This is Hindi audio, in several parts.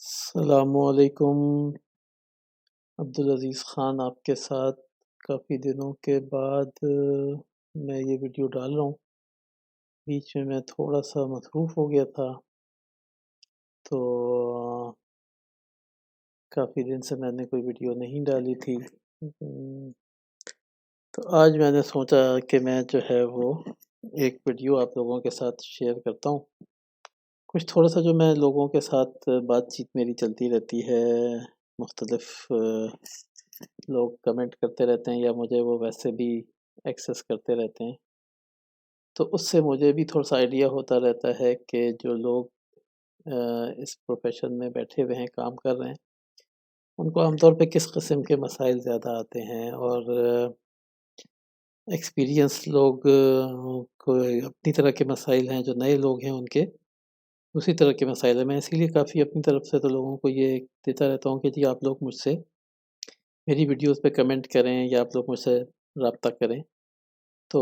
अस्सलामुअलैकुम। अब्दुल अज़ीज़ ख़ान आपके साथ काफ़ी दिनों के बाद मैं ये वीडियो डाल रहा हूँ। बीच में मैं थोड़ा-सा मसरूफ़ हो गया था, तो काफ़ी दिन से मैंने कोई वीडियो नहीं डाली थी। तो आज मैंने सोचा कि मैं जो है वो एक वीडियो आप लोगों के साथ शेयर करता हूँ। कुछ थोड़ा-सा जो मैं लोगों के साथ बातचीत मेरी चलती रहती है, मुख्तलिफ़ लोग कमेंट करते रहते हैं या मुझे वो वैसे भी एक्सेस करते रहते हैं। तो उससे मुझे भी थोड़ा-सा आइडिया होता रहता है कि जो लोग इस प्रोफ़ेशन में बैठे हुए हैं, काम कर रहे हैं, उनको आमतौर पे किस किस्म के मसाइल ज़्यादा आते हैं और एक्सपीरियंस लोग को अपनी तरह के मसाइल हैं, जो नए लोग हैं उनके उसी तरह के मसाइल हैं। मैं इसीलिए काफ़ी अपनी तरफ से तो लोगों को ये देता रहता हूँ कि जी आप लोग मुझसे मेरी वीडियोज़ पे कमेंट करें या आप लोग मुझसे राब्ता करें। तो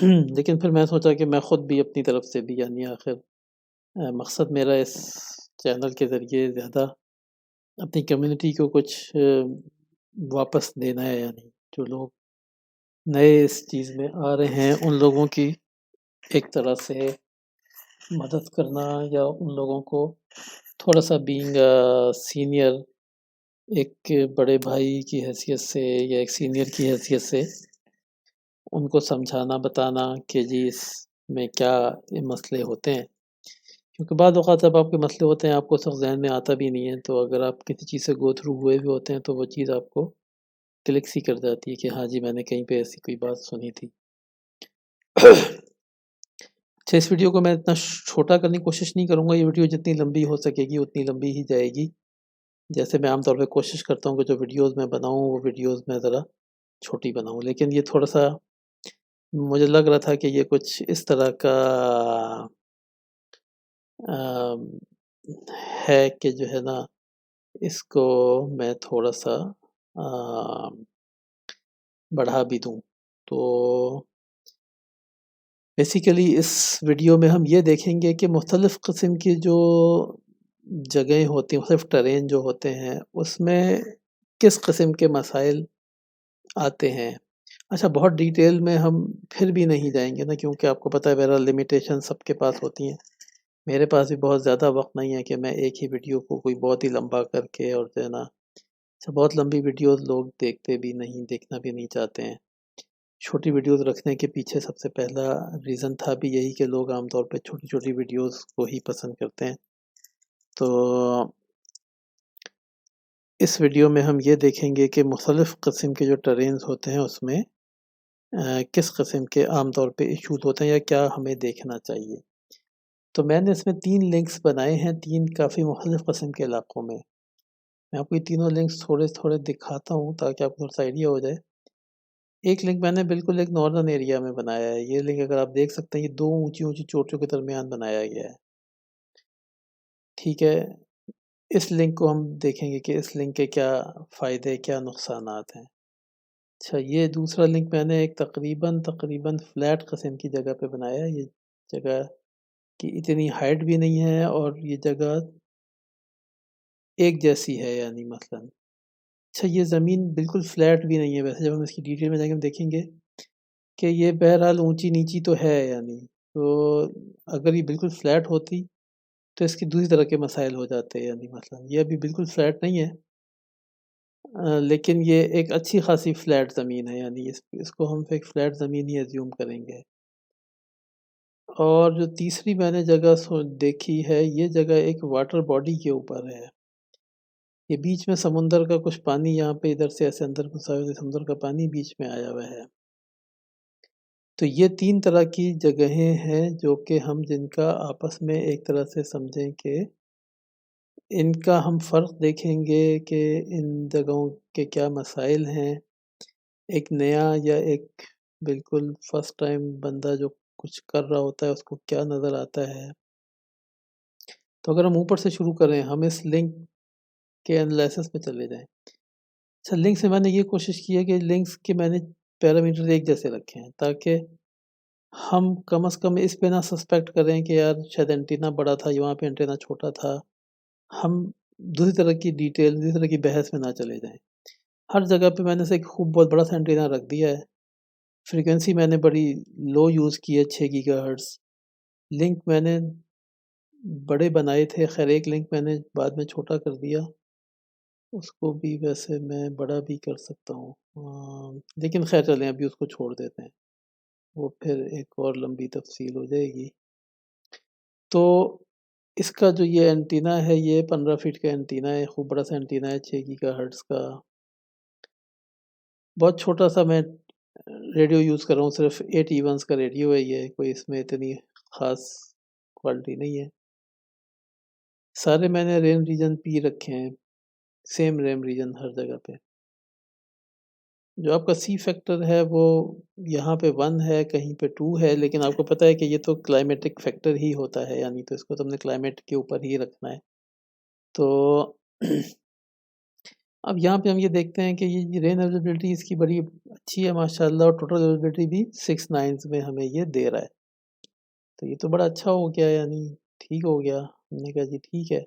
लेकिन फिर मैं सोचा कि मैं ख़ुद भी अपनी तरफ से भी यानी आखिर मकसद मेरा इस चैनल के ज़रिए ज़्यादा अपनी कम्युनिटी को कुछ वापस देना है, यानी जो लोग नए इस चीज़ में आ रहे हैं उन लोगों की एक तरह से मदद करना या उन लोगों को थोड़ा-सा बीइंग सीनियर एक बड़े भाई की हैसियत से या एक सीनियर की हैसियत से उनको समझाना, बताना कि जी इसमें क्या ये मसले होते हैं। क्योंकि बाद औक़ात जब आपके मसले होते हैं, आपको सब ज़हन में आता भी नहीं है, तो अगर आप किसी चीज़ से गो थ्रू हुए भी होते हैं, तो वो चीज़ आपको क्लिक सी कर जाती है कि हाँ जी, मैंने कहीं पे ऐसी कोई बात सुनी थी। अच्छा, इस वीडियो को मैं इतना छोटा करने की कोशिश नहीं करूँगा, ये वीडियो जितनी लंबी हो सकेगी, उतनी लंबी ही जाएगी। जैसे मैं आम तौर पे कोशिश करता हूँ कि जो वीडियोज़ मैं बनाऊँ, वो वीडियोज़ मैं ज़रा छोटी बनाऊँ। लेकिन ये थोड़ा-सा मुझे लग रहा था कि ये कुछ इस तरह का अम, है कि जो है ना, इसको मैं थोड़ा-सा अ, बढ़ा भी दूँ। तो बेसिकली इस वीडियो में हम ये देखेंगे कि मुख्तलिफ़ किस्म की जो जगहें होती हैं, मुख्तलिफ़ टरेन जो होते हैं, उसमें किस किस्म के मसाइल आते हैं। अच्छा, बहुत डिटेल में हम फिर भी नहीं जाएँगे ना, क्योंकि आपको पता है बहरहाल लिमिटेशन सबके पास होती हैं। मेरे पास भी बहुत ज़्यादा वक़्त नहीं है कि मैं एक ही वीडियो को कोई बहुत ही लंबा करके और जो है ना, अच्छा बहुत लंबी वीडियोज़ लोग देखते भी नहीं, देखना भी नहीं चाहते हैं। छोटी वीडियोज़ रखने के पीछे सबसे पहला रीज़न था भी यही कि लोग आमतौर पे छोटी-छोटी वीडियोज़ को ही पसंद करते हैं। तो इस वीडियो में हम ये देखेंगे कि मुख्तलिफ़ किस्म के जो टरेन्स होते हैं उसमें किस किस्म के आम तौर पे इश्यूज़ होते हैं या क्या हमें देखना चाहिए। तो मैंने इसमें 3 लिंक्स बनाए हैं, 3 काफ़ी मुख्तलिफ़ किस्म के इलाकों में। मैं आपको ये तीनों लिंक्स थोड़े-थोड़े दिखाता हूँ ताकि आपको थोड़ा-सा आइडिया हो जाए। एक लिंक मैंने बिल्कुल एक नॉर्दर्न एरिया में बनाया है। ये लिंक अगर आप देख सकते हैं, ये 2 ऊँची-ऊँची चोटियों के दरमियान बनाया गया है। ठीक है? इस लिंक को हम देखेंगे कि इस लिंक के क्या फ़ायदे, क्या नुकसानात हैं। अच्छा, ये दूसरा लिंक मैंने एक तकरीबन फ्लैट किस्म की जगह पे बनाया है। ये जगह की इतनी हाइट भी नहीं है और ये जगह एक जैसी है, यानी मसलन अच्छा, ये ज़मीन बिल्कुल फ्लैट भी नहीं है। वैसे जब हम इसकी डिटेल में जाएँगे हम देखेंगे कि ये बहरहाल ऊँची-नीची तो है, यानी तो अगर ये बिल्कुल फ्लैट होती तो इसकी दूसरी तरह के मसाइल हो जाते, यानी मसलन ये अभी बिल्कुल फ्लैट नहीं है, लेकिन ये एक अच्छी खासी फ्लैट ज़मीन है, यानी इसको हम एक फ्लैट ज़मीन ही अज़्यूम करेंगे। और जो तीसरी मैंने जगह देखी है, ये जगह एक वाटर बॉडी के ऊपर है। ये बीच में समुंदर का कुछ पानी यहाँ पे इधर से ऐसे अंदर घुसा हुआ है, समुद्र का पानी बीच में आया हुआ है। तो ये 3 तरह की जगहें हैं जो कि हम जिनका आपस में एक तरह से समझें कि इनका हम फ़र्क देखेंगे कि इन जगहों के क्या मसाइल हैं। एक नया या एक बिल्कुल फ़र्स्ट टाइम बंदा जो कुछ कर रहा होता है उसको क्या नज़र आता है। तो अगर हम ऊपर से शुरू करें, हम इस लिंक के एनालिसिस पे चले जाएँ। अच्छा, लिंक से मैंने ये कोशिश की है कि लिंक्स के मैंने पैरामीटर एक जैसे रखे हैं ताकि हम कम से कम इस पे ना सस्पेक्ट करें कि यार शायद एंटीना बड़ा था, वहाँ पे एंटीना छोटा था। हम दूसरी तरह की डिटेल, दूसरी तरह की बहस में ना चले जाएँ। हर जगह पे मैंने से खूब बहुत बड़ा सा एंटीना रख दिया है। फ्रीक्वेंसी मैंने बड़ी लो यूज़ की है 6 गीगाहर्ट्ज़। लिंक मैंने बड़े बनाए थे, ख़ैर एक लिंक मैंने बाद में छोटा कर दिया। उसको भी वैसे मैं बड़ा भी कर सकता हूँ। लेकिन ख़ैर चलें अभी उसको छोड़ देते हैं। वो फिर एक और लंबी तफ़सील हो जाएगी। तो इसका जो ये एंटीना है, ये 15 फीट का एंटीना है, खूब बड़ा सा एंटीना है 6 गीगाहर्ट्ज़ का। बहुत छोटा-सा मैं रेडियो यूज़ कर रहा हूँ, सिर्फ़ 8 इवन्स का रेडियो है ये, कोई इसमें इतनी ख़ास क्वालिटी नहीं है। सारे मैंने रैम रीजन पी रखे हैं, सेम रैम रीजन हर जगह पे। जो आपका सी फैक्टर है वो यहाँ पे 1 है, कहीं पे 2 है, लेकिन आपको पता है कि ये तो क्लाइमेटिक फैक्टर ही होता है, यानी तो इसको तो हमने क्लाइमेट के ऊपर ही रखना है। तो अब यहाँ पे हम ये देखते हैं कि ये रेन अवेलेबिलिटी इसकी बड़ी अच्छी है माशाल्लाह, और टोटल अवेलेबिलिटी भी 6 नाइन्स में हमें ये दे रहा है। तो ये तो बड़ा अच्छा हो गया, यानी ठीक हो गया। हमने कहा जी ठीक है।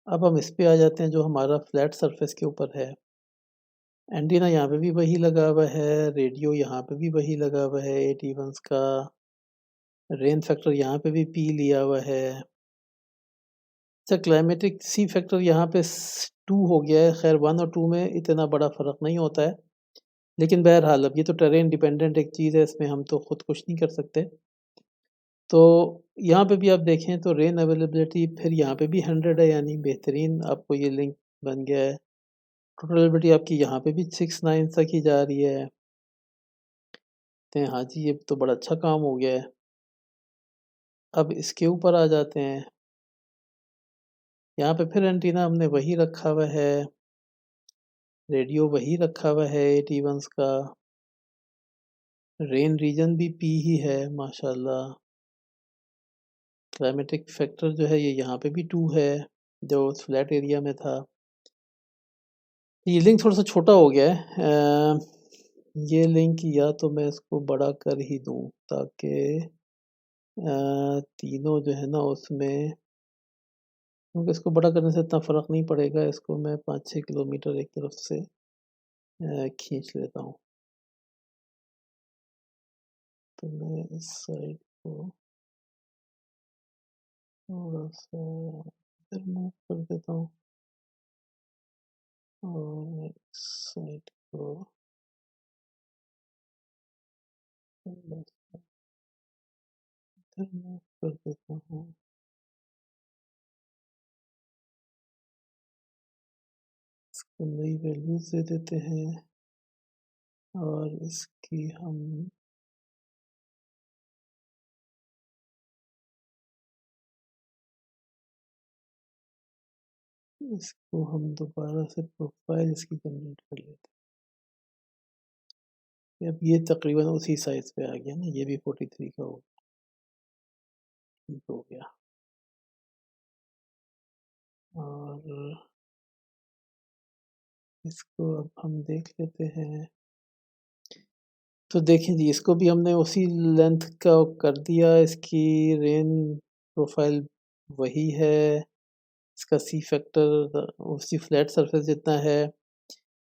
अब हम इस पे आ जाते हैं जो हमारा फ्लैट सरफेस के ऊपर है। एंटीना यहाँ पे भी वही लगा हुआ है, रेडियो यहाँ पे भी वही लगा हुआ है 8 इवन्स का, रेन फैक्टर यहाँ पे भी पी लिया हुआ है। अच्छा, क्लाइमेटिक सी फैक्टर यहाँ पे 2 हो गया है, खैर 1 और 2 में इतना बड़ा फ़र्क नहीं होता है। लेकिन बहरहाल अब ये तो टेरेन डिपेंडेंट एक चीज़ है, इसमें हम तो खुद कुछ नहीं कर सकते। तो यहाँ पे भी आप देखें तो रेन अवेलेबिलिटी फिर यहाँ पे भी 100 है, यानी बेहतरीन आपको ये लिंक बन गया है। टोटल अवेलेबिलिटी आपकी यहाँ पे भी 6 9 तक ही जा रही है। तो हाँ जी, ये तो बड़ा अच्छा काम हो गया है। अब इसके ऊपर आ जाते हैं। यहाँ पे फिर एंटीना हमने वही रखा हुआ है, रेडियो वही रखा हुआ है 8 इवन्स का, रेन रीजन भी पी ही है माशाल्लाह। क्लाइमेटिक फैक्टर जो है ये यहाँ पे भी 2 है, जो उस फ्लैट एरिया में था। ये लिंक थोड़ा-सा छोटा हो गया है। ये लिंक या तो मैं इसको बड़ा कर ही दूँ ताकि तीनों जो है ना उसमें, क्योंकि इसको बड़ा करने से इतना फ़र्क नहीं पड़ेगा, इसको मैं 5-6 किलोमीटर एक तरफ से खींच लेता हूँ। तो मैं इस साइड को थोड़ा-सा इधर मूव कर देता हूँ और इस साइड को थोड़ा-सा इधर मूव कर देता हूँ। इसको नई वैल्यूज़ दे देते हैं और इसकी हम इसको हम दोबारा से प्रोफ़ाइल इसकी जनरेट कर लेते हैं। अब ये तकरीबन उसी साइज़ पे आ गया ना, ये भी 43 का ठीक हो गया। और इसको अब हम देख लेते हैं। तो देखें जी, इसको भी हमने उसी लेंथ का कर दिया, इसकी रेन प्रोफ़ाइल वही है, इसका सी फैक्टर उसी फ्लैट सरफेस जितना है।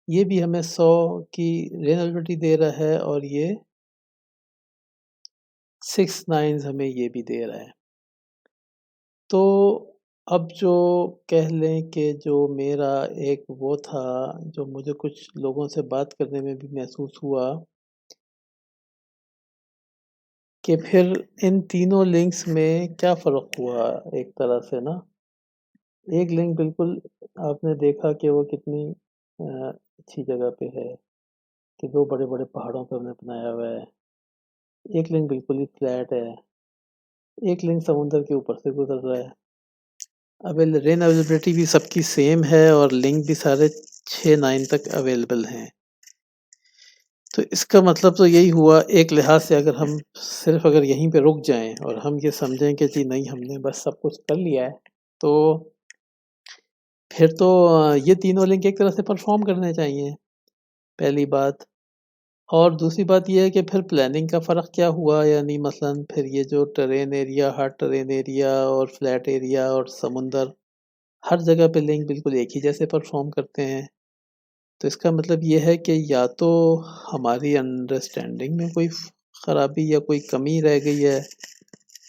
ये भी हमें 100 की रेन अवेलेबिलिटी दे रहा है और ये 6 नाइन्स हमें ये भी दे रहा है। तो अब जो कह लें कि जो मेरा एक वो था, जो मुझे कुछ लोगों से बात करने में भी महसूस हुआ कि फिर इन तीनों लिंक्स में क्या फ़र्क हुआ एक तरह से ना। एक लिंक बिल्कुल आपने देखा कि वो कितनी अच्छी जगह पे है, कि 2 बड़े-बड़े पहाड़ों पे हमने बनाया हुआ है। एक लिंक बिल्कुल ही फ्लैट है, एक लिंक समुद्र के ऊपर से गुज़र रहा है। रेन अवेलेबिलिटी भी सबकी सेम है और लिंक भी सारे 6-9 तक अवेलेबल हैं। तो इसका मतलब तो यही हुआ, एक लिहाज से अगर हम सिर्फ़ अगर यहीं पे रुक जाएँ और हम ये समझें कि जी नहीं, हमने बस सब कुछ कर लिया है, तो फिर तो ये तीनों लिंक एक तरह से परफ़ॉर्म करने चाहिए, पहली बात। और दूसरी बात ये है कि फिर प्लानिंग का फ़र्क क्या हुआ, यानी मसलन फिर ये जो terrain area, hard terrain area और फ्लैट एरिया और समुंदर, हर जगह पे लिंक बिल्कुल एक ही जैसे परफ़ॉर्म करते हैं। तो इसका मतलब ये है कि या तो हमारी अंडरस्टैंडिंग में कोई ख़राबी या कोई कमी रह गई है,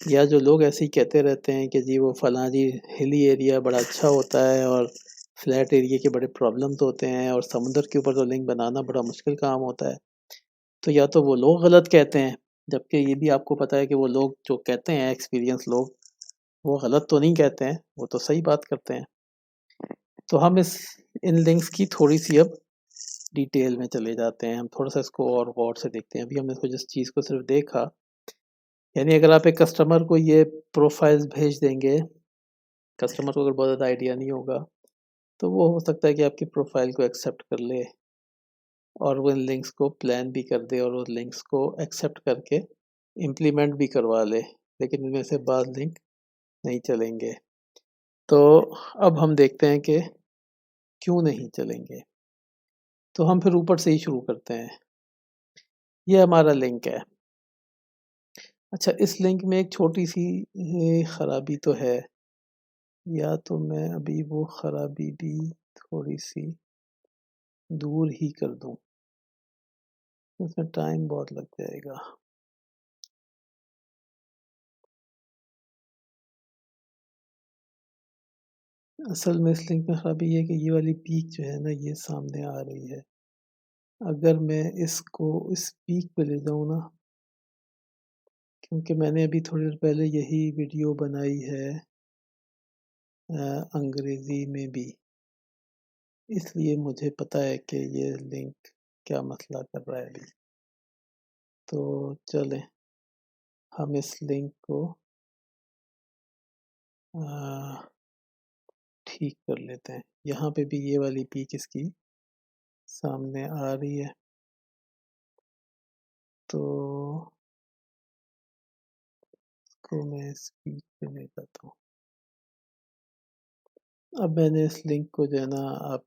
या जो लोग ऐसे ही कहते रहते हैं कि जी वो फलाँ जी हिली एरिया बड़ा अच्छा होता है और फ्लैट एरिया के बड़े प्रॉब्लम्स होते हैं और समुद्र के ऊपर तो लिंक बनाना बड़ा मुश्किल काम होता है। तो या तो वो लोग गलत कहते हैं, जबकि ये भी आपको पता है कि वो लोग जो कहते हैं एक्सपीरियंस लोग, वो गलत तो नहीं कहते हैं, वो तो सही बात करते हैं। तो हम इस इन लिंक्स की थोड़ी-सी अब डिटेल में चले जाते हैं, हम थोड़ा-सा इसको और गौर से देखते हैं। अभी हमने इसको जिस चीज़ को सिर्फ़ देखा, यानी अगर आप एक कस्टमर को ये प्रोफ़ाइल्स भेज देंगे, कस्टमर को अगर बहुत ज़्यादा आइडिया नहीं होगा, तो वो हो सकता है कि आपकी प्रोफ़ाइल को एक्सेप्ट कर ले और वो इन लिंक्स को प्लान भी कर दे और उन लिंक्स को एक्सेप्ट करके इम्प्लीमेंट भी करवा ले, लेकिन इनमें से बाज़ लिंक नहीं चलेंगे। तो अब हम देखते हैं कि क्यों नहीं चलेंगे। तो हम फिर ऊपर से ही शुरू करते हैं। ये हमारा लिंक है। अच्छा, इस लिंक में एक छोटी-सी खराबी तो है, या तो मैं अभी वो खराबी भी थोड़ी-सी दूर ही कर दूँ, उसमें टाइम बहुत लग जाएगा। असल में इस लिंक में खराबी ये है कि ये वाली पीक जो है ना, ये सामने आ रही है। अगर मैं इसको इस पीक पे ले जाऊँ ना, क्योंकि मैंने अभी थोड़ी देर पहले यही वीडियो बनाई है अंग्रेज़ी में भी, इसलिए मुझे पता है कि ये लिंक क्या मसला कर रहा है अभी। तो चलें, हम इस लिंक को अ, ठीक कर लेते हैं। यहाँ पे भी ये वाली पीक इसकी सामने आ रही है। तो इसको मैं इस पीक पे ले जाता हूँ। अब मैंने इस लिंक को जो है ना, आप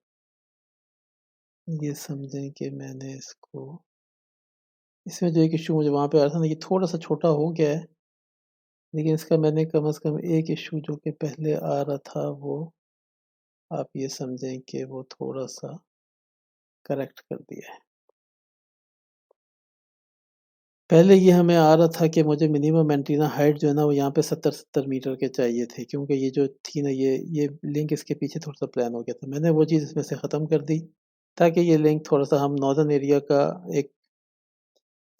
ये समझें कि मैंने इसको, इसमें जो एक इश्यू मुझे वहाँ पे आ रहा था ना, ये थोड़ा-सा छोटा हो गया है, लेकिन इसका मैंने कम से कम एक इश्यू जो कि पहले आ रहा था, वो आप ये समझें कि वो थोड़ा-सा करेक्ट कर दिया है। पहले ये हमें आ रहा था कि मुझे मिनिमम एंटीना हाइट जो है ना, वो यहाँ पे 70-70 मीटर के चाहिए थे, क्योंकि ये जो थी ना, ये लिंक इसके पीछे थोड़ा-सा प्लान हो गया था। मैंने वो चीज़ इसमें से ख़त्म कर दी, ताकि ये लिंक थोड़ा-सा हम नॉर्दर्न एरिया का एक,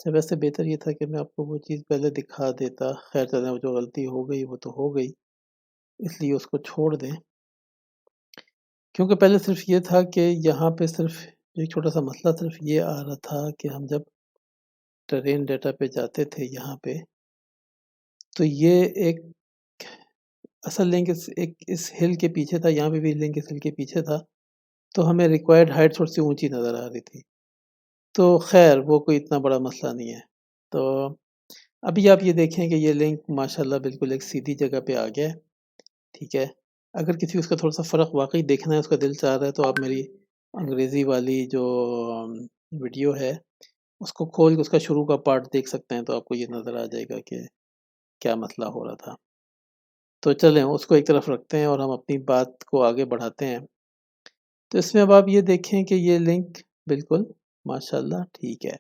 अच्छा वैसे बेहतर ये था कि मैं आपको वो चीज़ पहले दिखा देता। ख़ैर चलें, वो जो गलती हो गई वो तो हो गई, इसलिए उसको छोड़ दें। क्योंकि पहले सिर्फ़ ये था कि यहाँ पे सिर्फ़ एक छोटा-सा मसला सिर्फ़ ये आ रहा था कि हम जब ट्रेन डाटा पे जाते थे यहाँ पे, तो ये एक असल लिंक इस हिल के पीछे था, यहाँ पे भी लिंक इस हिल के पीछे था, तो हमें रिक्वायर्ड हाइट थोड़ी-सी ऊँची नज़र आ रही थी। तो ख़ैर वो कोई इतना बड़ा मसला नहीं है। तो अभी आप ये देखें कि ये लिंक माशाल्लाह बिल्कुल एक सीधी जगह पे आ गया है, ठीक है? अगर किसी को इसका थोड़ा-सा फ़र्क वाक़ई देखना है, उसका दिल चाह रहा है, तो आप मेरी अंग्रेज़ी वाली जो वीडियो है, उसको खोल के उसका शुरू का पार्ट देख सकते हैं, तो आपको ये नज़र आ जाएगा कि क्या मसला हो रहा था। तो चलें, उसको एक तरफ रखते हैं और हम अपनी बात को आगे बढ़ाते हैं। तो इसमें अब आप ये देखें कि ये लिंक बिल्कुल माशाल्लाह ठीक है।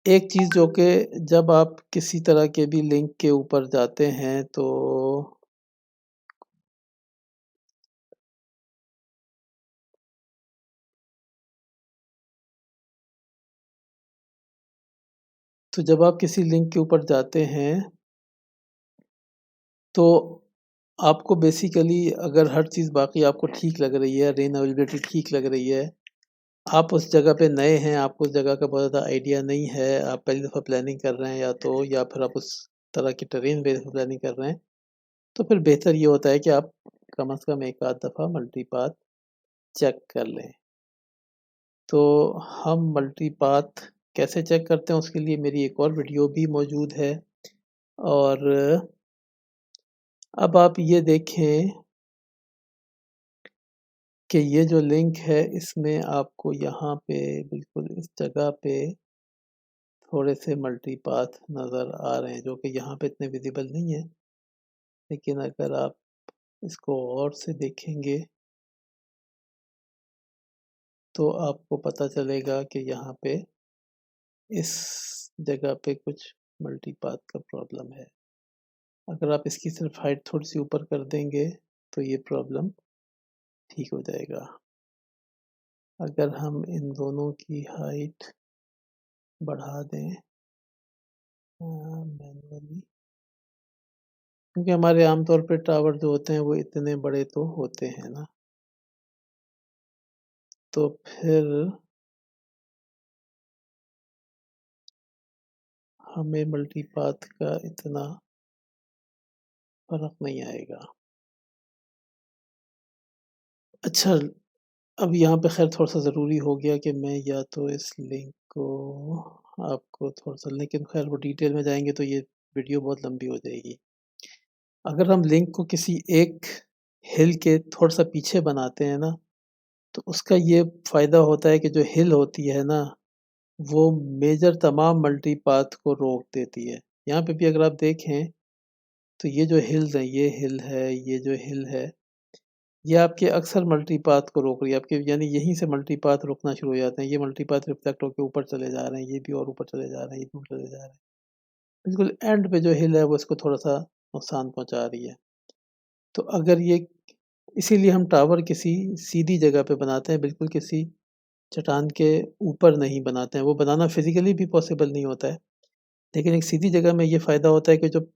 एक चीज़ जो कि जब आप किसी तरह के भी लिंक के ऊपर जाते हैं, तो जब आप किसी लिंक के ऊपर जाते हैं, तो आपको बेसिकली अगर हर चीज़ बाकी आपको ठीक लग रही है, रेन अवेलेबिलिटी ठीक लग रही है, आप उस जगह पे नए हैं, आपको उस जगह का बहुत ज़्यादा आइडिया नहीं है, आप पहली दफ़ा प्लानिंग कर रहे हैं या तो, या फिर आप उस तरह की ट्रेन बेस पे प्लानिंग कर रहे हैं, तो फिर बेहतर ये होता है कि आप कम से कम 1 आध दफ़ा मल्टीपाथ चेक कर लें। तो हम मल्टीपाथ कैसे चेक करते हैं, उसके लिए मेरी एक और वीडियो भी मौजूद है। और अब आप ये देखें कि ये जो लिंक है, इसमें आपको यहाँ पे बिल्कुल इस जगह पे थोड़े से मल्टीपाथ नज़र आ रहे हैं, जो कि यहाँ पे इतने विज़िबल नहीं है। लेकिन अगर आप इसको और से देखेंगे तो आपको पता चलेगा कि यहाँ पे इस जगह पे कुछ मल्टीपाथ का प्रॉब्लम है। अगर आप इसकी सिर्फ हाइट थोड़ी सी ऊपर कर देंगे तो ये प्रॉब्लम ठीक हो जाएगा। अगर हम इन दोनों की हाइट बढ़ा दें मैनुअली, क्योंकि हमारे आमतौर पे टावर जो होते हैं वो इतने बड़े तो होते हैं ना, तो फिर हमें मल्टीपाथ का इतना फर्क नहीं आएगा। अच्छा, अब यहाँ पे खैर थोड़ा सा ज़रूरी हो गया कि मैं या तो इस लिंक को आपको थोड़ा सा, लेकिन खैर वो डिटेल में जाएंगे तो ये वीडियो बहुत लंबी हो जाएगी। अगर हम लिंक को किसी एक हिल के थोड़ा सा पीछे बनाते हैं ना, तो उसका ये फ़ायदा होता है कि जो हिल होती है ना, वो मेजर तमाम मल्टीपाथ को रोक देती है। यहाँ पे भी अगर आप देखें तो ये जो हिल्स हैं, ये हिल है, ये जो हिल है, ये आपके अक्सर मल्टीपाथ को रोक रही है आपके, यानी यहीं से मल्टीपाथ रुकना शुरू हो जाते हैं। ये मल्टीपाथ रिफ्लेक्ट होकर ऊपर चले जा रहे हैं, ये भी और ऊपर चले जा रहे हैं, ये भी ऊपर चले जा रहे हैं। बिल्कुल एंड पे जो हिल है वो इसको थोड़ा सा नुकसान पहुंचा रही है। तो अगर ये, इसीलिए हम टावर किसी सीधी जगह पे बनाते हैं, बिल्कुल किसी चट्टान के ऊपर नहीं बनाते हैं। वो बनाना फिजिकली भी पॉसिबल नहीं होता है, लेकिन एक सीधी जगह में ये फ़ायदा होता है कि जो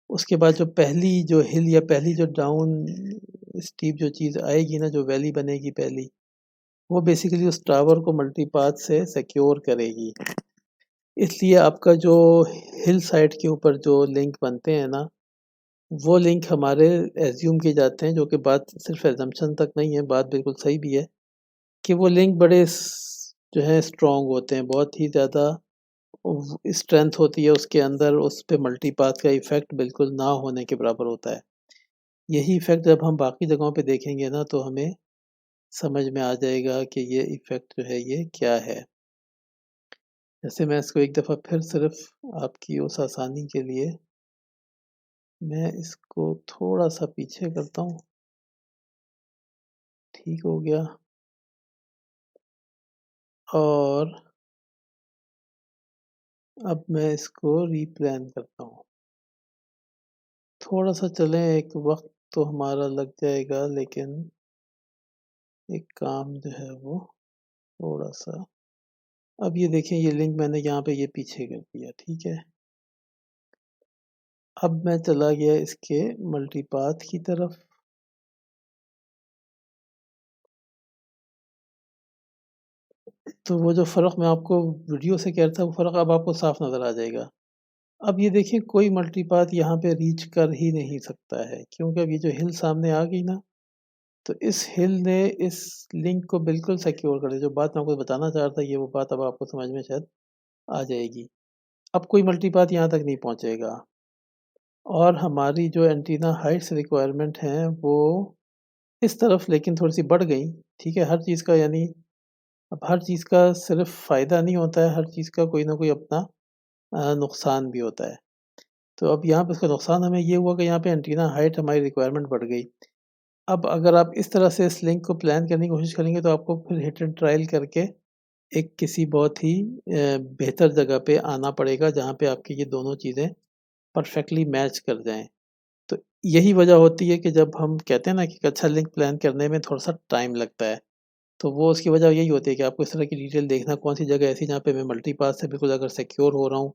उसके बाद जो पहली जो हिल या पहली जो डाउन स्टीप जो चीज़ आएगी ना, जो वैली बनेगी पहली, वो बेसिकली उस टावर को मल्टीपाथ से सिक्योर करेगी। इसलिए आपका जो हिल साइड के ऊपर जो लिंक बनते हैं ना, वो लिंक हमारे एज्यूम किए जाते हैं, जो कि बात सिर्फ एजम्पशन तक नहीं है, बात बिल्कुल सही भी है, कि वो लिंक बड़े जो है स्ट्रॉन्ग होते हैं, बहुत ही ज़्यादा स्ट्रेंथ होती है उसके अंदर, उस पे मल्टीपाथ का इफ़ेक्ट बिल्कुल ना होने के बराबर होता है। यही इफ़ेक्ट जब हम बाकी जगहों पे देखेंगे ना, तो हमें समझ में आ जाएगा कि ये इफ़ेक्ट जो है ये क्या है। जैसे मैं इसको एक दफ़ा फिर सिर्फ आपकी उस आसानी के लिए मैं इसको थोड़ा सा पीछे करता हूँ। ठीक हो गया। और अब मैं इसको रीप्लान करता हूँ। थोड़ा सा चलें, एक वक्त तो हमारा लग जाएगा, लेकिन एक काम जो है वो थोड़ा सा, अब ये देखें, ये लिंक मैंने यहाँ पे ये पीछे कर दिया, ठीक है। अब मैं चला गया इसके मल्टीपाथ की तरफ। तो वो जो फ़र्क मैं आपको वीडियो से कह रहा था, वो फ़र्क अब आपको साफ नज़र आ जाएगा। अब ये देखिए, कोई मल्टीपाथ यहाँ पे रीच कर ही नहीं सकता है, क्योंकि अब ये जो हिल सामने आ गई ना, तो इस हिल ने इस लिंक को बिल्कुल सिक्योर कर दिया। जो बात मैं आपको बताना चाह रहा था, ये वो बात अब आपको समझ में शायद आ जाएगी। अब कोई मल्टीपाथ यहाँ तक नहीं पहुँचेगा, और हमारी जो एंटीना हाइट्स रिक्वायरमेंट हैं वो इस तरफ लेकिन थोड़ी-सी बढ़ गई, ठीक है? हर चीज़ का, यानी अब हर चीज़ का सिर्फ़ फ़ायदा नहीं होता है, हर चीज़ का कोई ना कोई अपना नुकसान भी होता है। तो अब यहाँ पे इसका नुकसान हमें ये हुआ कि यहाँ पे एंटीना हाइट हमारी रिक्वायरमेंट बढ़ गई। अब अगर आप इस तरह से इस लिंक को प्लान करने की कोशिश करेंगे, तो आपको फिर हिट एंड ट्रायल करके एक किसी बहुत ही बेहतर जगह पे आना पड़ेगा, जहाँ पे आपकी ये दोनों चीज़ें परफ़ेक्टली मैच कर जाएँ। तो यही वजह होती है कि जब हम कहते हैं ना कि एक अच्छा लिंक प्लान करने में थोड़ा-सा टाइम लगता है, तो वो उसकी वजह यही होती है कि आपको इस तरह की डिटेल देखना, कौन-सी जगह ऐसी जहाँ पे मैं मल्टीपाथ से बिल्कुल अगर सिक्योर हो रहा हूँ,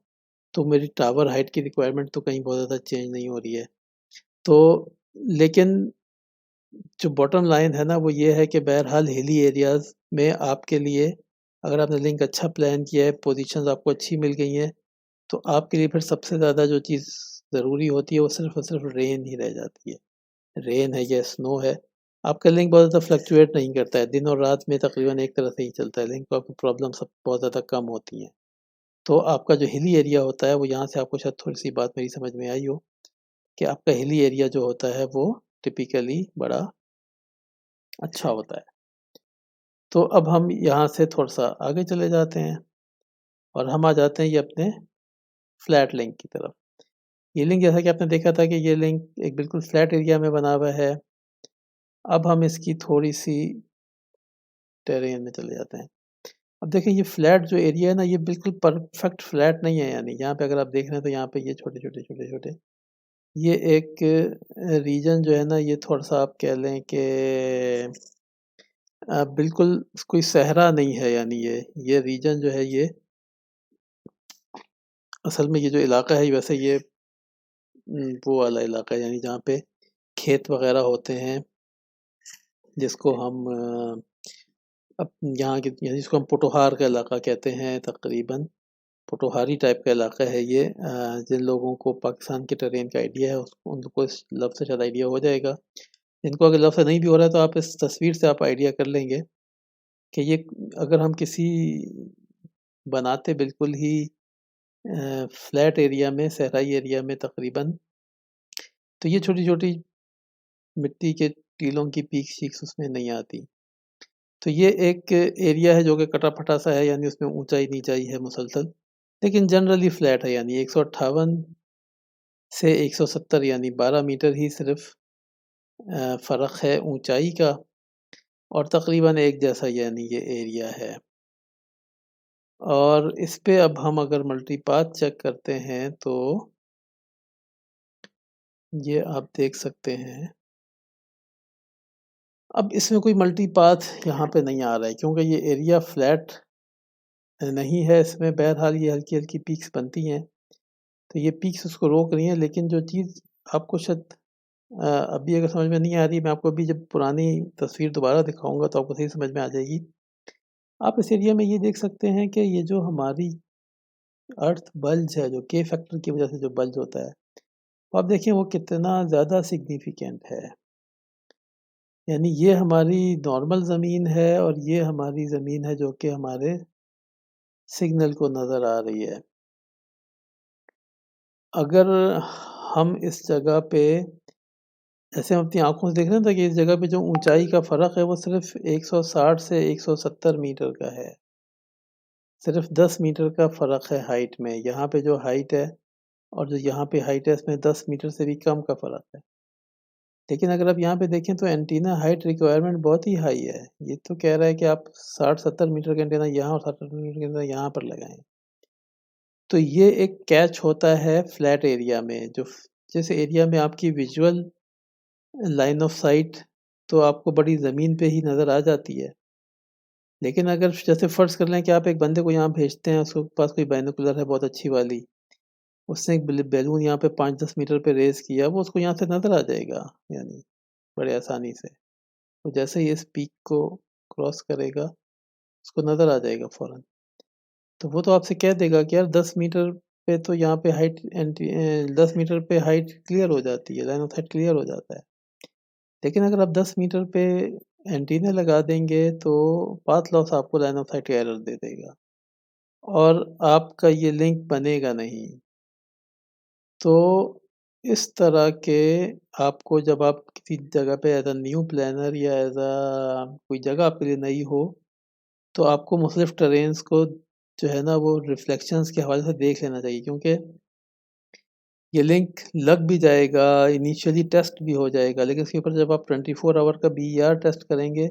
तो मेरी टावर हाइट की रिक्वायरमेंट तो कहीं बहुत ज़्यादा चेंज नहीं हो रही है। तो लेकिन जो बॉटम लाइन है ना, वो ये है कि बहरहाल हिली एरियाज़ में आपके लिए, अगर आपने लिंक अच्छा प्लान किया है, पोज़ीशंस आपको अच्छी मिल गई हैं, तो आपके लिए फिर सबसे ज़्यादा जो चीज़ ज़रूरी होती है, वो सिर्फ़ और सिर्फ़ रेन ही रह जाती है। रेन है या स्नो है, आपका लिंक बहुत ज़्यादा फ्लक्चुएट नहीं करता है, दिन और रात में तकरीबन एक तरह से ही चलता है लिंक, तो आपकी प्रॉब्लम सब बहुत ज़्यादा कम होती हैं। तो आपका जो हिली एरिया होता है, वो यहाँ से आपको शायद थोड़ी-सी बात मेरी समझ में आई हो, कि आपका हिली एरिया जो होता है वो टिपिकली बड़ा अच्छा होता है। तो अब हम यहाँ से थोड़ा-सा आगे चले जाते हैं, और हम आ जाते हैं ये अपने फ्लैट लिंक की तरफ। ये लिंक जैसा कि आपने देखा था कि ये लिंक एक बिल्कुल फ्लैट एरिया में बना हुआ है। अब हम इसकी थोड़ी-सी टेरेन में चले जाते हैं। अब देखें ये फ्लैट जो एरिया है ना, ये बिल्कुल परफेक्ट फ्लैट नहीं है, यानी यहाँ पे अगर आप देख रहे हैं तो यहाँ पे ये छोटे-छोटे, छोटे-छोटे ये एक रीजन जो है ना, ये थोड़ा-सा आप कह लें कि बिल्कुल कोई सहरा नहीं है, यानी ये रीजन जो है ये असल में ये जो इलाका है वैसे ये वो वाला इलाका है, यानी जहाँ पे खेत वगैरह होते हैं, जिसको हम अब यहाँ के यानी जिसको हम पोटोहार का इलाका कहते हैं तकरीबन, पोटोहारी टाइप का इलाका है ये। जिन लोगों को पाकिस्तान के टेरेन का आइडिया है उनको इस लफ्ज़ से शायद आइडिया हो जाएगा। जिनको अगर लफ्ज़ से नहीं भी हो रहा है तो आप इस तस्वीर से आप आइडिया कर लेंगे कि ये अगर हम किसी बनाते बिल्कुल ही फ्लैट एरिया में, सहराई एरिया में तकरीबन, तो ये छोटी-छोटी मिट्टी के टीलों की पीक्स-शीक्स उसमें नहीं आती। तो ये एक एरिया है जो कि कटा-फटा सा है, यानी उसमें ऊँचाई-नीचाई है मुसलसल, लेकिन जनरली फ्लैट है, यानी 158 से 170 यानी 12 मीटर ही सिर्फ़ फ़र्क है ऊँचाई का, और तकरीबन एक जैसा यानी ये एरिया है। और इस पे अब हम अगर मल्टीपाथ चेक करते हैं तो ये आप देख सकते हैं। अब इसमें कोई मल्टीपाथ यहाँ पे नहीं आ रहा है क्योंकि ये एरिया फ्लैट नहीं है, इसमें बहरहाल ये हल्की-हल्की पीक्स बनती हैं, तो ये पीक्स उसको रोक रही हैं। लेकिन जो चीज़ आपको शायद अभी अगर समझ में नहीं आ रही, मैं आपको अभी जब पुरानी तस्वीर दोबारा दिखाऊँगा तो आपको सही समझ में आ जाएगी। आप इस एरिया में ये देख सकते हैं कि ये जो हमारी अर्थ बल्ज है, जो के फैक्टर की वज़ह से जो बल्ज होता है, तो आप देखिए वो कितना ज़्यादा सिग्निफिकेंट है। यानी ये हमारी नॉर्मल ज़मीन है और ये हमारी ज़मीन है जो कि हमारे सिग्नल को नज़र आ रही है। अगर हम इस जगह पे ऐसे हम अपनी आँखों से देख रहे हैं ना कि इस जगह पे जो ऊँचाई का फ़र्क है वो सिर्फ़ 160 से 170 मीटर का है। सिर्फ़ 10 मीटर का फ़र्क है हाइट में। यहाँ पे जो हाइट है और जो यहाँ पे हाइट है इसमें 10 मीटर से भी कम का फ़र्क है। लेकिन अगर आप यहाँ पे देखें तो एंटीना हाइट रिक्वायरमेंट बहुत ही हाई है। ये तो कह रहा है कि आप 60-70 मीटर का एंटीना यहाँ और 60 मीटर का एंटीना यहाँ पर लगाएँ। तो ये एक कैच होता है फ्लैट एरिया में, जो जिस एरिया में आपकी विज़ुअल लाइन ऑफ साइट तो आपको बड़ी ज़मीन पे ही नज़र आ जाती है। लेकिन अगर जैसे फ़र्ज़ कर लें कि आप एक बंदे को यहाँ भेजते हैं, उसके पास कोई बाइनोकुलर है बहुत अच्छी वाली, उसने एक बैलून यहाँ पे 5-10 मीटर पे रेज़ किया, वो उसको यहाँ से नज़र आ जाएगा, यानी बड़े आसानी से। तो जैसे ही इस पीक को क्रॉस करेगा, उसको नज़र आ जाएगा फ़ौरन। तो वो तो आपसे कह देगा कि यार 10 मीटर पे तो यहाँ पे 10 मीटर पे हाइट क्लियर हो जाती है, लाइन ऑफ साइट क्लियर हो जाता है। लेकिन अगर आप 10 मीटर पे एंटीना लगा देंगे तो पाथ लॉस आपको लाइन ऑफ साइट एरर दे देगा और आपका ये लिंक बनेगा नहीं। तो इस तरह के आपको जब आप किसी जगह पे एज़ अ न्यू प्लानर या एज़ कोई जगह आपके लिए नई हो, तो आपको मुख्तलिफ टरेन्स को जो है ना वो रिफ्लेक्शंस के हवाले से देख लेना चाहिए, क्योंकि ये लिंक लग भी जाएगा, इनिशियली टेस्ट भी हो जाएगा, लेकिन उसके ऊपर जब आप 24 आवर का बीईआर टेस्ट करेंगे,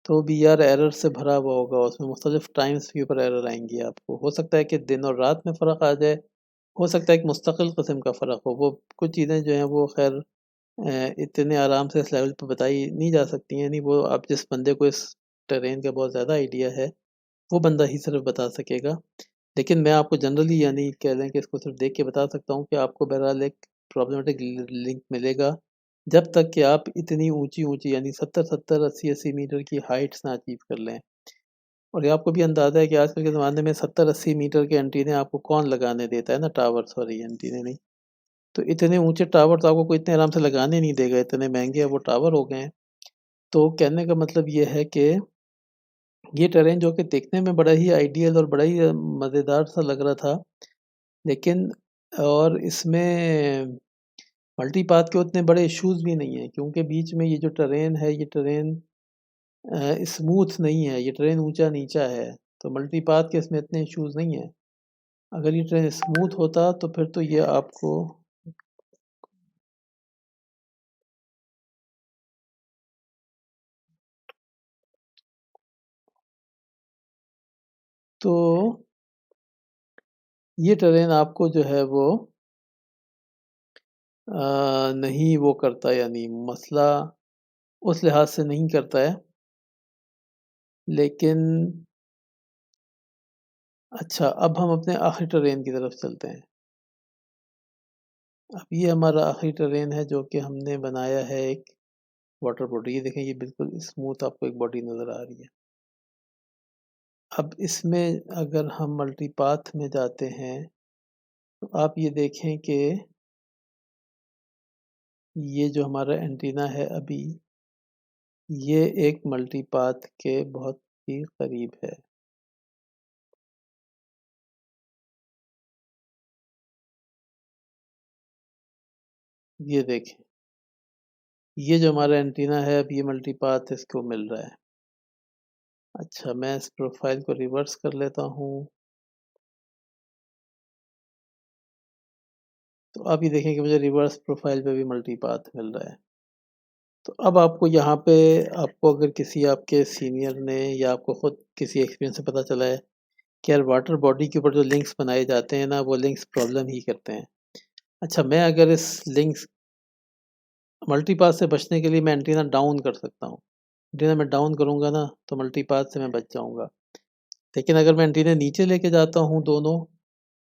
तो बीईआर एरर से भरा हुआ होगा, उसमें मुख्तलिफ टाइम्स के ऊपर एरर आएँगी आपको। हो सकता है कि दिन और रात में फ़र्क आ जाए, हो सकता है एक मुस्तकिल किस्म का फ़र्क हो। वो कुछ चीज़ें जो हैं वो ख़ैर इतने आराम से इस लेवल पे बताई नहीं जा सकती हैं, यानी वो आप जिस बंदे को इस टरेन का बहुत ज़्यादा आइडिया है, वो बंदा ही सिर्फ़ बता सकेगा। लेकिन मैं आपको जनरली यानी कह लें कि इसको सिर्फ़ देख के बता सकता हूँ कि आपको बहरहाल एक प्रॉब्लमेटिक लिंक मिलेगा, जब तक कि आप इतनी ऊँची-ऊँची यानी 70-70, 80-80 मीटर की हाइट्स ना अचीव कर लें। और ये आपको भी अंदाज़ा है कि आजकल के ज़माने में 70-80 मीटर के एंटीने आपको कौन लगाने देता है ना, टावर, सॉरी एंटीने नहीं। तो इतने ऊँचे टावर तो आपको कोई इतने आराम से लगाने नहीं देगा, इतने महँगे अब वो टावर हो गए हैं। तो कहने का मतलब ये है कि ये टेरेन जो कि देखने में बड़ा ही आइडियल और बड़ा ही मज़ेदार सा लग रहा था, लेकिन और इसमें मल्टीपाथ के उतने बड़े इश्यूज़ भी नहीं हैं, क्योंकि बीच में ये जो टेरेन है, ये टेरेन स्मूथ नहीं है, ये टेरेन ऊँचा-नीचा है, तो मल्टीपाथ के इसमें इतने इश्यूज़ नहीं हैं। अगर ये ट्रेन स्मूथ होता तो फिर तो ये आपको तो ये टरेन आपको जो है वो नहीं वो करता, यानी मसला उस लिहाज से नहीं करता है। लेकिन अच्छा, अब हम अपने आखिरी टरेन की तरफ चलते हैं। अब ये हमारा आखिरी टरेन है जो कि हमने बनाया है एक वाटर बॉडी। ये देखें, ये बिल्कुल स्मूथ आपको एक बॉडी नज़र आ रही है। अब इसमें अगर हम मल्टीपाथ में जाते हैं तो आप ये देखें कि ये जो हमारा एंटीना है अभी, ये एक मल्टीपाथ के बहुत ही करीब है। ये देखें, ये जो हमारा एंटीना है अब ये मल्टीपाथ इसको मिल रहा है। अच्छा, मैं इस प्रोफाइल को रिवर्स कर लेता हूँ। तो आप ये देखें कि मुझे रिवर्स प्रोफाइल पे भी मल्टीपाथ मिल रहा है। तो अब आपको यहाँ पे, आपको अगर किसी आपके सीनियर ने या आपको खुद किसी एक्सपीरियंस से पता चला है कि यार वाटर बॉडी के ऊपर जो लिंक्स बनाए जाते हैं ना, वो लिंक्स प्रॉब्लम ही करते हैं। अच्छा, मैं अगर इस लिंक्स मल्टीपाथ से बचने के लिए मैं एंटीना डाउन कर सकता हूँ। एंटीना मैं डाउन करूँगा ना तो मल्टीपाथ से मैं बच जाऊँगा। लेकिन अगर मैं एंटीना नीचे लेके जाता हूँ दोनों,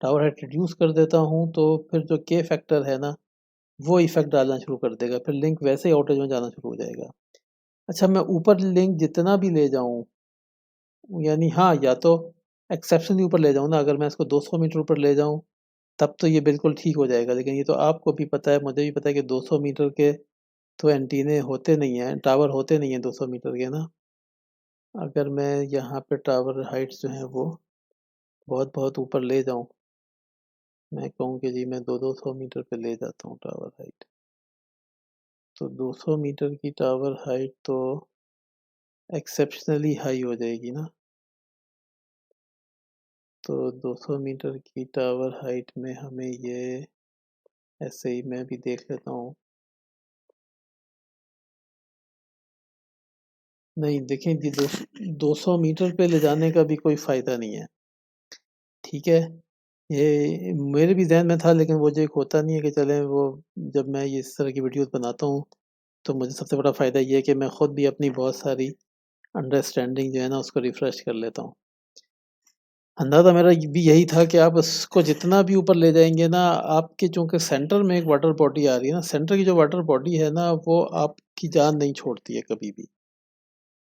टावर हाइट रिड्यूस कर देता हूँ, तो फिर जो के फैक्टर है ना, वो इफ़ेक्ट डालना शुरू कर देगा। फिर लिंक वैसे ही आउटेज में जाना शुरू हो जाएगा। अच्छा, मैं ऊपर लिंक जितना भी ले जाऊँ, यानी हाँ, या तो एक्सेप्शनली ऊपर ले जाऊँ ना, अगर मैं इसको 200 मीटर ऊपर ले जाऊँ, तब तो ये बिल्कुल ठीक हो जाएगा। लेकिन ये तो आपको भी पता है, मुझे भी पता है कि 200 मीटर के तो एंटीने होते नहीं हैं, टावर होते नहीं हैं 200 मीटर के ना। अगर मैं यहाँ पे टावर हाइट्स जो हैं वो बहुत-बहुत ऊपर ले जाऊँ, मैं कहूँ कि जी मैं 2-200 मीटर पे ले जाता हूँ टावर हाइट। तो 200 मीटर की टावर हाइट तो एक्सेप्शनली हाई हो जाएगी ना। तो 200 मीटर की टावर हाइट में हमें ये, ऐसे ही मैं भी देख लेता हूँ। नहीं, देखें जी, 200 मीटर पे ले जाने का भी कोई फ़ायदा नहीं है, ठीक है? ये मेरे भी ज़हन में था, लेकिन वो जो एक होता नहीं है कि चलें वो, जब मैं ये इस तरह की वीडियोज़ बनाता हूँ, तो मुझे सबसे बड़ा फ़ायदा ये है कि मैं खुद भी अपनी बहुत सारी अंडरस्टैंडिंग जो है ना उसको रिफ़्रेश कर लेता हूँ। अंदाज़ा मेरा भी यही था कि आप उसको जितना भी ऊपर ले जाएँगे ना, आपके चूँकि सेंटर में एक वाटर बॉडी आ रही है ना, सेंटर की जो वाटर बॉडी है ना, वो आपकी जान नहीं छोड़ती है कभी भी।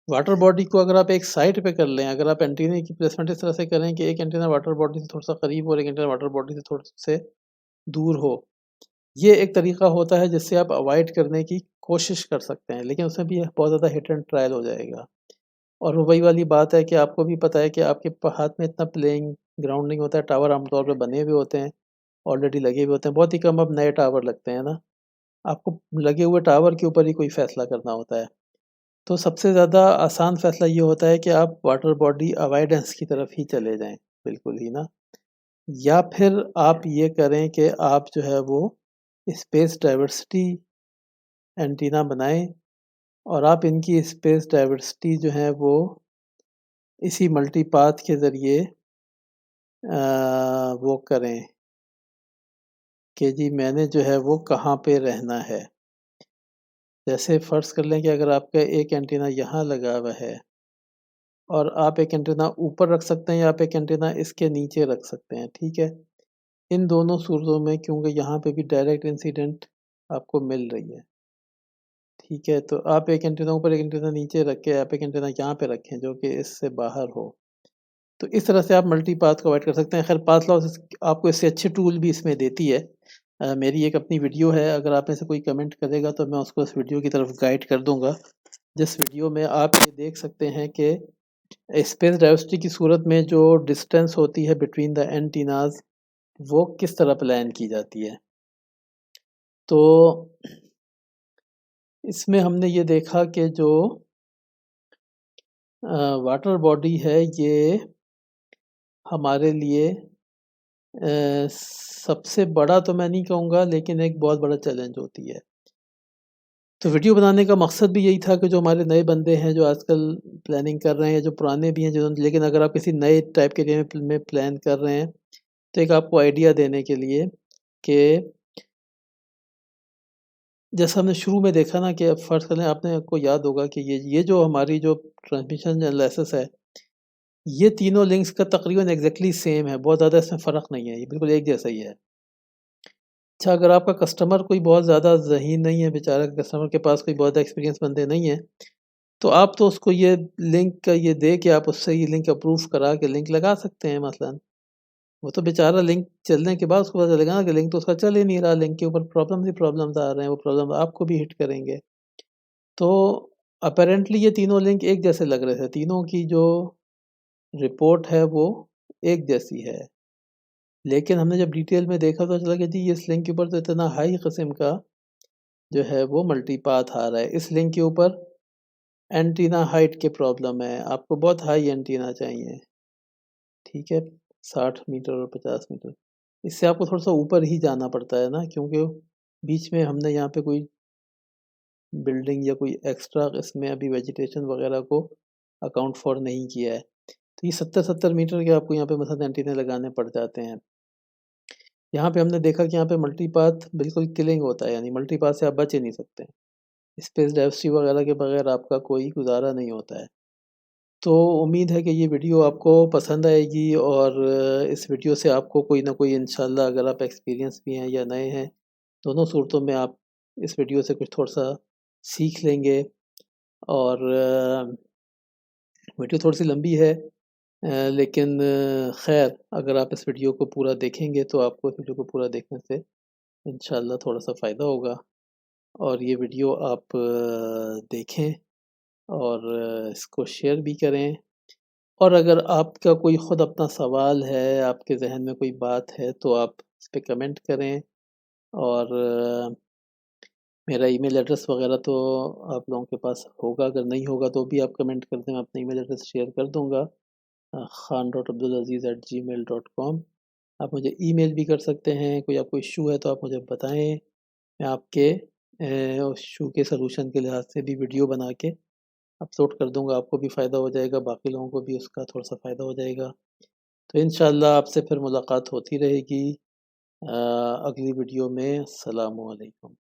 वाटर बॉडी को अगर आप एक साइड पे कर लें, अगर आप एंटीने की प्लेसमेंट इस तरह से करें कि एक एंटीना वाटर बॉडी से थोड़ा-सा करीब और एक एंटीना वाटर बॉडी से थोड़े से दूर हो। ये एक तरीका होता है जिससे आप अवॉइड करने की कोशिश कर सकते हैं, लेकिन उसमें भी बहुत ज़्यादा हिट एंड ट्रायल हो जाएगा। और वो वही वाली बात है कि आपको भी पता है कि आपके हाथ में इतना प्लेइंग ग्राउंड नहीं होता है। टावर आमतौर पे बने हुए होते हैं, ऑलरेडी लगे हुए होते हैं। बहुत ही कम अब नए टावर लगते हैं ना। आपको लगे हुए टावर के ऊपर ही कोई फैसला करना होता है। तो सबसे ज़्यादा आसान फैसला ये होता है कि आप वाटर बॉडी अवॉइडेंस की तरफ ही चले जाएं, बिल्कुल ही ना। या फिर आप ये करें कि आप जो है वो स्पेस डाइवर्सिटी एंटीना बनाएं, और आप इनकी स्पेस डाइवर्सिटी जो है वो इसी मल्टीपाथ के ज़रिए वो करें कि जी मैंने जो है वो कहाँ पे रहना है। जैसे फ़र्ज़ कर लें कि अगर आपका एक एंटीना यहाँ लगा हुआ है और आप एक एंटीना ऊपर रख सकते हैं या आप एक एंटीना इसके नीचे रख सकते हैं, ठीक है? इन दोनों सूरतों में, क्योंकि यहाँ पे भी डायरेक्ट इंसिडेंट आपको मिल रही है, ठीक है? तो आप एक एंटीना ऊपर, एक एंटीना नीचे रख के आप एक एंटीना यहाँ पे रखें जो कि इससे बाहर हो। तो इस तरह से आप मल्टीपाथ को अवॉइड कर सकते हैं। खैर, पाथ लॉस आपको इससे अच्छे टूल भी इसमें देती है। मेरी एक अपनी वीडियो है, अगर आप में से कोई कमेंट करेगा तो मैं उसको इस वीडियो की तरफ गाइड कर दूँगा। जिस वीडियो में आप ये देख सकते हैं कि स्पेस डाइवर्सिटी की सूरत में जो डिस्टेंस होती है बिटवीन द एंटीनाज़, वो किस तरह प्लान की जाती है। तो इसमें हमने ये देखा कि जो वाटर बॉडी है ये हमारे लिए सबसे बड़ा तो मैं नहीं कहूँगा, लेकिन एक बहुत बड़ा चैलेंज होती है। तो वीडियो बनाने का मकसद भी यही था कि जो हमारे नए बंदे हैं, जो आजकल प्लानिंग कर रहे हैं, या जो पुराने भी हैं, जो लेकिन अगर आप किसी नए टाइप के एरिया में प्लान कर रहे हैं, तो एक आपको आइडिया देने के लिए कि जैसा हमने शुरू में देखा ना कि फ़र्ज़ करें आपने आपको याद होगा कि ये जो हमारी जो ट्रांसमिशन एनालिसिस है, ये तीनों लिंक्स का तकरीबन एग्ज़ैक्टली सेम है, बहुत ज़्यादा इसमें फ़र्क नहीं है, ये बिल्कुल एक जैसा ही है। अच्छा, अगर आपका कस्टमर कोई बहुत ज़्यादा ज़हीन नहीं है बेचारा, कस्टमर के पास कोई बहुत एक्सपीरियंस बंदे नहीं हैं, तो आप तो उसको ये लिंक का ये दे के आप उससे ये लिंक अप्रूव करा के लिंक लगा सकते हैं मसलन। वो तो बेचारा लिंक चलने के बाद उसको पता चलेगा ना कि लिंक तो उसका चल ही नहीं रहा, लिंक के ऊपर प्रॉब्लम्स ही प्रॉब्लम्स आ रहे हैं, वो प्रॉब्लम आपको भी हिट करेंगे। तो अपैरेंटली ये तीनों लिंक एक जैसे लग रहे थे, तीनों की जो रिपोर्ट है वो एक जैसी है। लेकिन हमने जब डिटेल में देखा तो चला कि जी इस लिंक के ऊपर तो इतना हाई किस्म का जो है वो मल्टीपाथ आ रहा है। इस लिंक के ऊपर एंटीना हाइट की प्रॉब्लम है, आपको बहुत हाई एंटीना चाहिए, ठीक है? 60 मीटर और 50 मीटर। इससे आपको थोड़ा-सा ऊपर ही जाना पड़ता है ना, क्योंकि बीच में हमने यहाँ पे कोई बिल्डिंग या कोई एक्स्ट्रा इसमें अभी वेजिटेशन वगैरह को अकाउंट फॉर नहीं किया है। तो ये 70-70 मीटर के आपको यहाँ पे मसलन एंटीने लगाने पड़ जाते हैं। यहाँ पे हमने देखा कि यहाँ पे मल्टीपाथ बिल्कुल किलिंग होता है, यानी मल्टीपाथ से आप बच ही नहीं सकते। स्पेस डाइवर्सिटी वगैरह के बगैर आपका कोई गुज़ारा नहीं होता है। तो उम्मीद है कि ये वीडियो आपको पसंद आएगी, और इस वीडियो से आपको कोई ना कोई इंशाल्लाह, अगर आप एक्सपीरियंस भी हैं या नए हैं, दोनों सूरतों में आप इस वीडियो से कुछ थोड़ा-सा सीख लेंगे। और वीडियो थोड़ी-सी लंबी है, लेकिन ख़ैर अगर आप इस वीडियो को पूरा देखेंगे तो आपको इस वीडियो को पूरा देखने से इंशाल्लाह थोड़ा-सा फ़ायदा होगा। और ये वीडियो आप देखें, और इसको शेयर भी करें। और अगर आपका कोई ख़ुद अपना सवाल है, आपके ज़हन में कोई बात है, तो आप इस पे कमेंट करें। और मेरा ईमेल एड्रेस वग़ैरह तो आप लोगों के पास होगा, अगर नहीं होगा तो भी आप कमेंट कर दें, मैं अपना ईमेल एड्रेस शेयर कर दूँगा, khan.abdulazeez@gmail.com। आप मुझे ईमेल भी कर सकते हैं, कोई आपको इश्यू है तो आप मुझे बताएँ, मैं आपके इश्यू के सॉल्यूशन के लिहाज से भी वीडियो बना के अपलोड कर दूँगा, आपको भी फ़ायदा हो जाएगा, बाकी लोगों को भी उसका थोड़ा-सा फ़ायदा हो जाएगा। तो इंशाअल्लाह आपसे फिर मुलाकात होती रहेगी अगली वीडियो में। अस्सलामु अलैकुम।